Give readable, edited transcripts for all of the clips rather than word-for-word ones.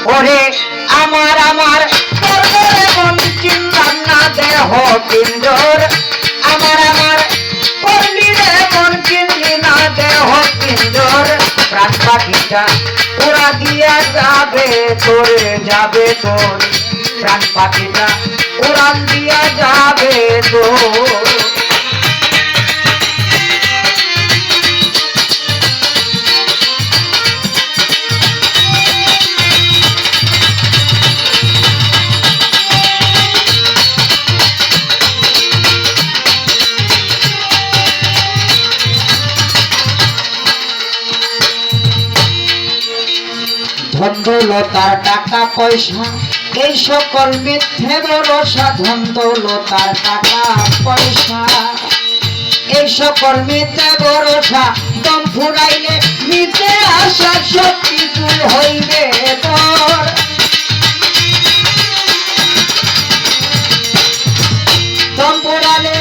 ওরে আমার আমার করবে মন চিন্তা না দেহ পিঞ্জর আমার আমার করলি রে মন চিনলি না দেহ পিঞ্জর প্রাণ পাখিটা ওরা দিয়া যাবে তোরে যাবে তোর প্রাণ পাখিটা উড়ান দিয়া যাবে তোর ধনদৌলতার টাকা পয়সা এই সকল মিথ্যে ভরসা ধনদৌলতার টাকা পয়সা এই সকল মিথ্যে ভরসা দম ফুরাইলে নিচে আসা সব কিছু হইবে তোর দম ফুরালে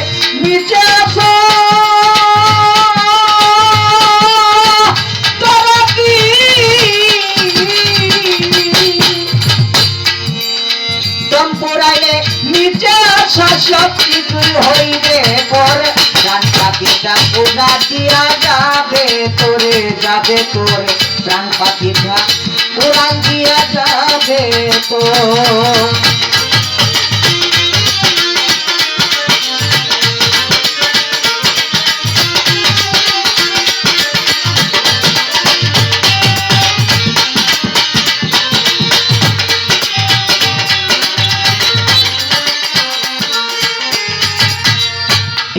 নিচে আসা সব কিছু হইবে পর প্রাণ পাখিটা উড়া দিয়া যাবে তোরে যাবে তোর প্রাণ পাখিটা উড়ান দিয়া যাবে তোর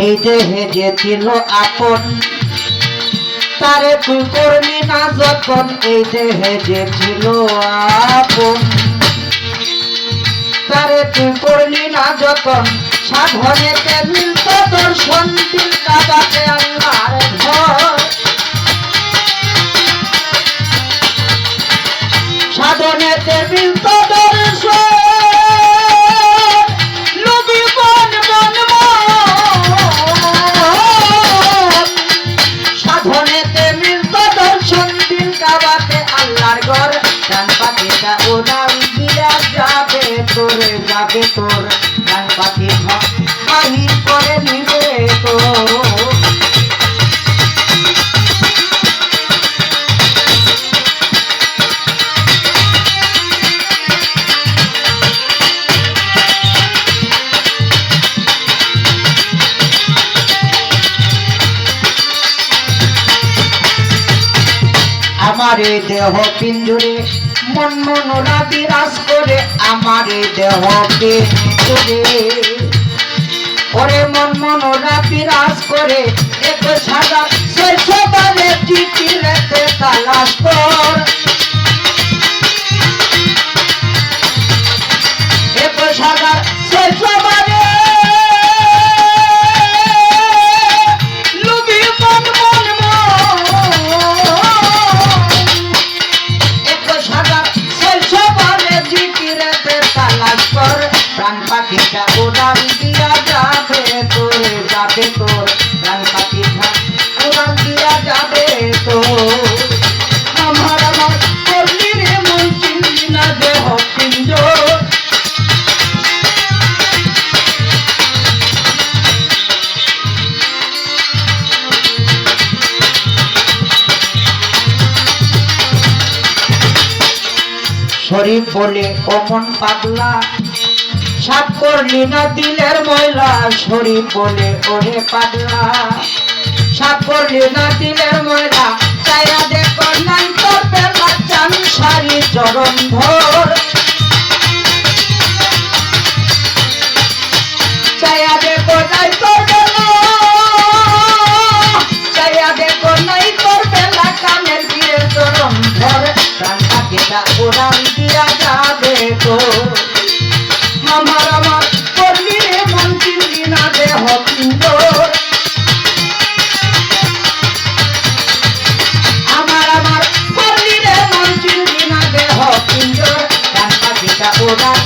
এই দেহে যে ছিল আপন তারে তুই করলি না যখন এই দেহে যে ছিল আপন তারে তুই করলি না যখন সাধনেতে মিলত দর্শন চিন্তা বাতে আল্লাহর ঘর সাধনেতে মিলত দর্শন উড়ান দিয়া যাবে তোরে যাবে তোর প্রাণ পাখি বাহির করে নিবে তোর আমার এই দেহ পিঞ্জরে মন মনোরা বিরাজ করে আমার এই দেহ পিঞ্জরে ওরে মন মনোরা বিরাজ করে 21,600 বারে চিঠি লেখে তালাশ কর 21,600 বারে প্রাণ পাখিটা উড়ান দিয়া যাবে তোরে যাবে তোর প্রাণ পাখিটা উড়ান দিয়া যাবে তোর আমার আমার করলি রে মন চিনলি না দেহ পিঞ্জর শরীফ বলে অমন পাগলা সাপ করলি না দিলের ময়লা শরীফ বলে ওরে পাগলা সাপ করলি না দিলের ময়লা চাইয়া দেখো নাই তোর বেলা চান সারি চরণ ধর চাইয়া দেখো নাই তোর বেলা চাইয়া দেখো নাই তোর বেলা কানের দিয়ে চরণ ধর প্রাণ পাখিটা উড়ান দিয়া যাবে তোর আমার আমার করলি রে মন চিনলি না দেহ পিঞ্জর আমার আমার করলি রে মন চিনলি না দেহ পিঞ্জর প্রাণ পাখিটা উড়ান